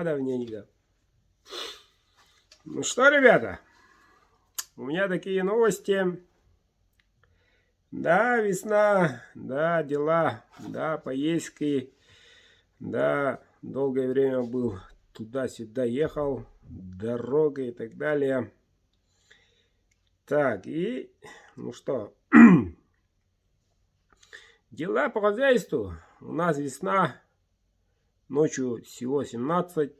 давненько. Ну что, ребята, у меня такие новости. Да, весна, да, дела, да, поездки, да, долгое время был туда-сюда ехал, дорога и так далее. Так, и, ну что, дела по хозяйству. У нас весна, ночью всего 17,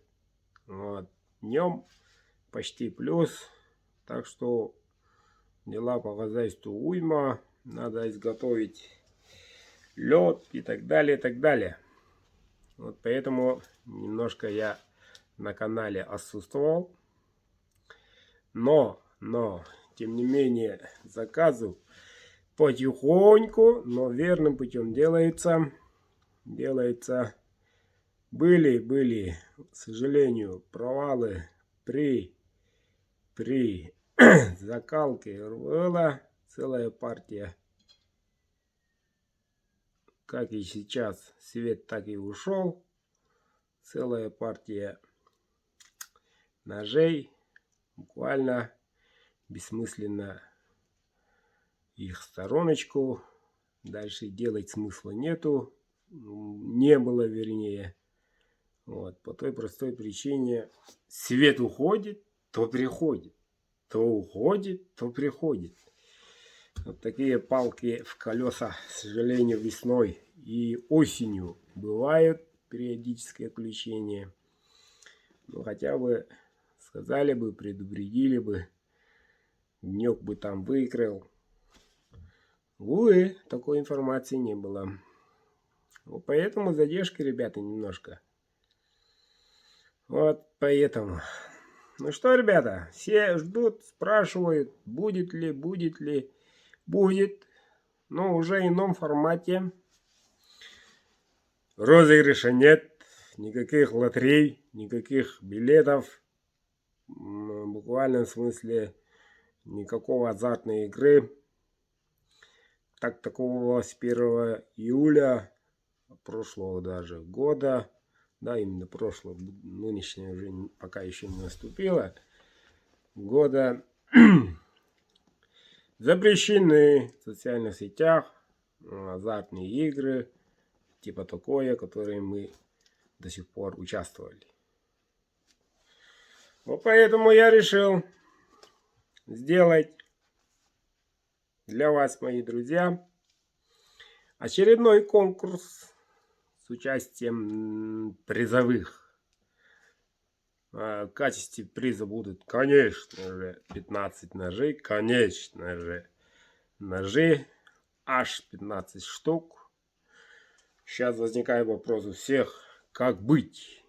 вот, днем почти плюс, так что дела по хозяйству уйма, надо изготовить лед и так далее, и так далее. Вот поэтому немножко я на канале отсутствовал, но, тем не менее, заказы потихоньку, но верным путем делается. Были, к сожалению, провалы при закалке. Была целая партия, как и сейчас, свет так и ушел. Целая партия ножей, буквально бессмысленно их в стороночку. Дальше делать смысла нету, не было, вернее. Вот, по той простой причине: свет уходит, то приходит, то уходит, то приходит. Вот такие палки в колеса, к сожалению, весной и осенью бывают, периодическое отключение. Ну, хотя бы сказали бы, предупредили бы, денек бы там выкрыл. Увы, такой информации не было. Вот поэтому задержка, ребята, немножко. Вот поэтому. Ну что, ребята, все ждут, спрашивают, будет ли. Будет, но уже в ином формате. Розыгрыша нет, никаких лотерей, никаких билетов. В буквальном смысле никакого азартной игры. Так такого с 1 июля прошлого даже года, да, именно прошлого, нынешнее уже пока еще не наступило, года, запрещены в социальных сетях азартные игры, типа такое, которые мы до сих пор участвовали. Вот поэтому я решил сделать для вас, мои друзья, очередной конкурс с участием призовых. В качестве приза будут, конечно же, 15 ножей. Конечно же, ножи. Аж 15 штук. Сейчас возникает вопрос у всех, как быть,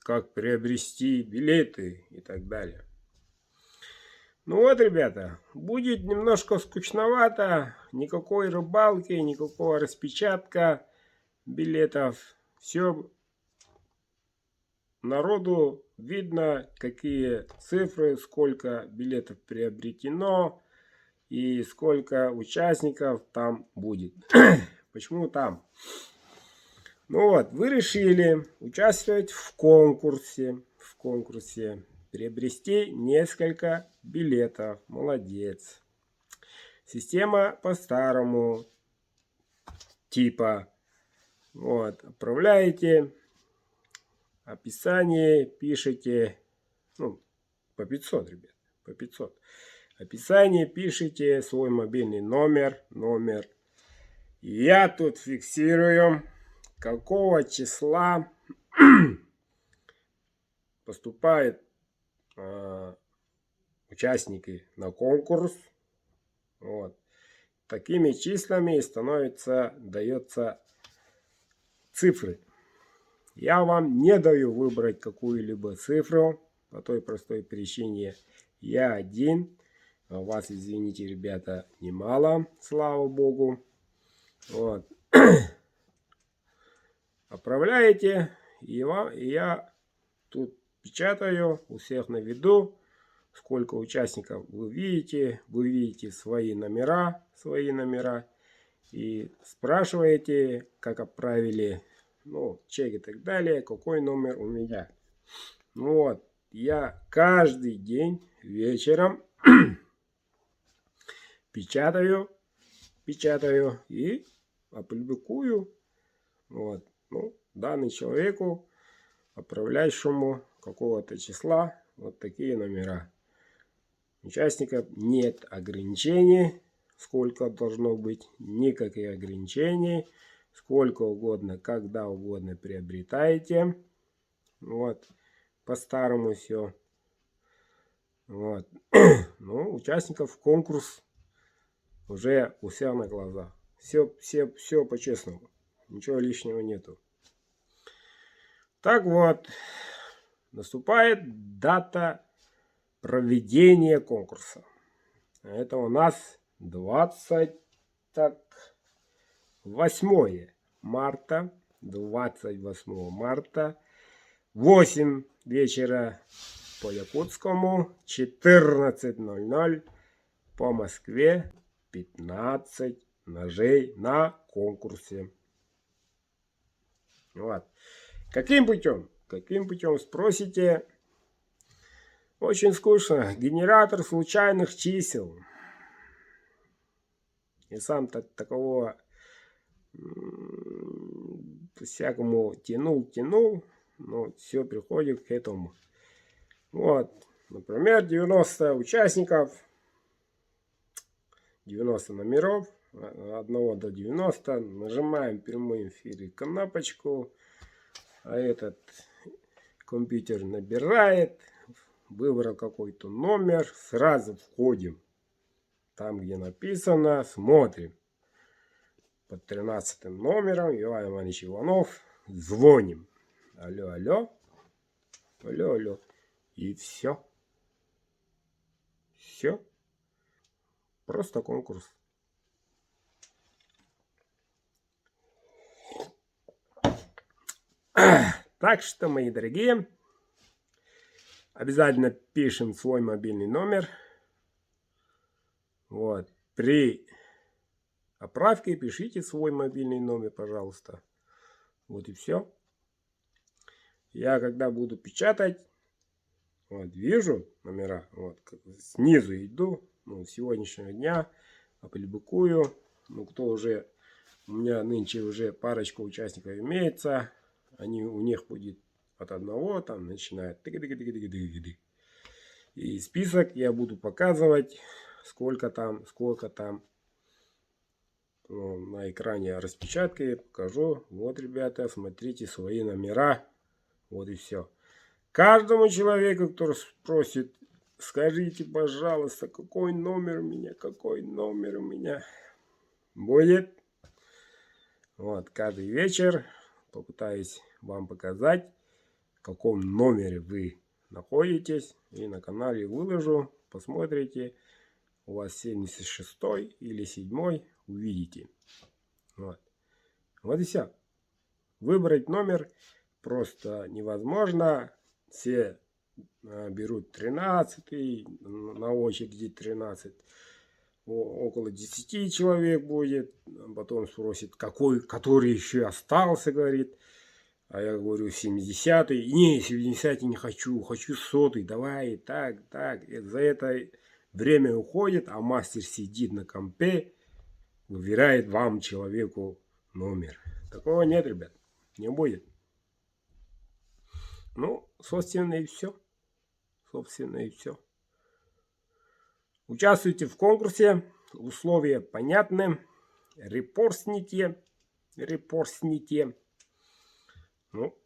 как приобрести билеты и так далее. Ну вот, ребята, будет немножко скучновато. Никакой рыбалки, никакого распечатка билетов. Все народу видно, какие цифры, сколько билетов приобретено и сколько участников там будет. Почему там? Ну вот, вы решили участвовать в конкурсе. Приобрести несколько билетов. Молодец. Система по старому типа. Вот, отправляете. Описание пишите. Ну, по 500, ребят. По 500. Описание пишите свой мобильный номер. Я тут фиксирую, какого числа поступают участники на конкурс. Вот. Такими числами дается цифры. Я вам не даю выбрать какую-либо цифру по той простой причине: я один, а вас, извините, ребята, немало, слава богу. Вот. Отправляете, и я тут печатаю у всех на виду, сколько участников вы видите свои номера, и спрашиваете, как отправили, ну, чек и так далее, какой номер у меня. Вот, я каждый день вечером печатаю и опубликую. Вот, ну, данный человеку, отправляющему какого-то числа, вот такие номера. Участников нет ограничений, сколько должно быть, никаких ограничений, сколько угодно, когда угодно приобретаете. Вот, по-старому все. Вот. Ну, участников конкурс уже у всех на глазах. Все по-честному. Ничего лишнего нету. Так вот, наступает дата проведения конкурса. Это у нас 28 марта. 28 марта. 8 вечера по якутскому. 14:00 по Москве. 15 ножей на конкурсе. Вот. Каким путем? Каким путем, спросите? Очень скучно. Генератор случайных чисел. И сам такого всякому тянул, но все приходит к этому. Вот. Например, 90 участников, 90 номеров, от 1 до 90. Нажимаем в прямом эфире кнопочку. А этот компьютер набирает. Выбрал какой-то номер. Сразу входим. Там, где написано, смотрим. Под 13 номером Иван Иванович Иванов. Звоним. Алло, алло. Алло, алло. И все. Все. Просто конкурс. Так что, мои дорогие, обязательно пишем свой мобильный номер. Вот. При отправке пишите свой мобильный номер, пожалуйста. Вот и все. Я когда буду печатать, вот, вижу номера, вот, снизу иду, ну, сегодняшнего дня, опубликую. Ну, кто уже, у меня нынче уже парочка участников имеется, у них будет от одного, там, начинает и список я буду показывать, сколько там, ну, на экране распечатки покажу. Вот, ребята, смотрите свои номера. Вот и все. Каждому человеку, кто спросит, скажите, пожалуйста, какой номер у меня, будет. Вот, каждый вечер попытаюсь вам показать, в каком номере вы находитесь. И на канале выложу, посмотрите. У вас 76 или 7 увидите. Вот. Вот и все. Выбрать номер просто невозможно. Все берут 13, на очереди 13. Около 10 человек будет. Потом спросит, который еще остался, говорит. А я говорю, 70-й. Не, 70-й не хочу, хочу 100-й. Давай, так. И за это время уходит, а мастер сидит на компе, выбирает вам, человеку, номер. Такого нет, ребят, не будет. Ну, собственно, и все. Участвуйте в конкурсе. Условия понятны. Репостните. Ну,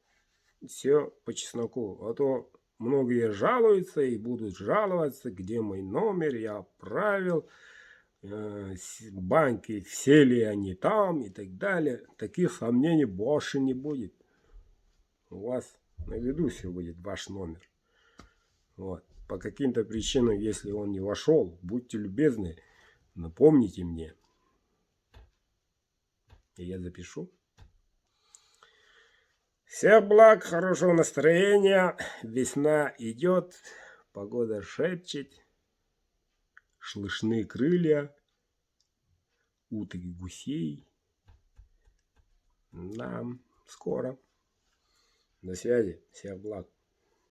все по чесноку. А то многие жалуются и будут жаловаться, где мой номер, я отправил. Банки, все ли они там и так далее. Таких сомнений больше не будет. У вас на виду все будет ваш номер. Вот. По каким-то причинам, если он не вошел, будьте любезны, напомните мне. И я запишу. Всех благ, хорошего настроения. Весна идет, погода шепчет, слышны крылья уток и гусей. Да, скоро. До связи. Всех благ.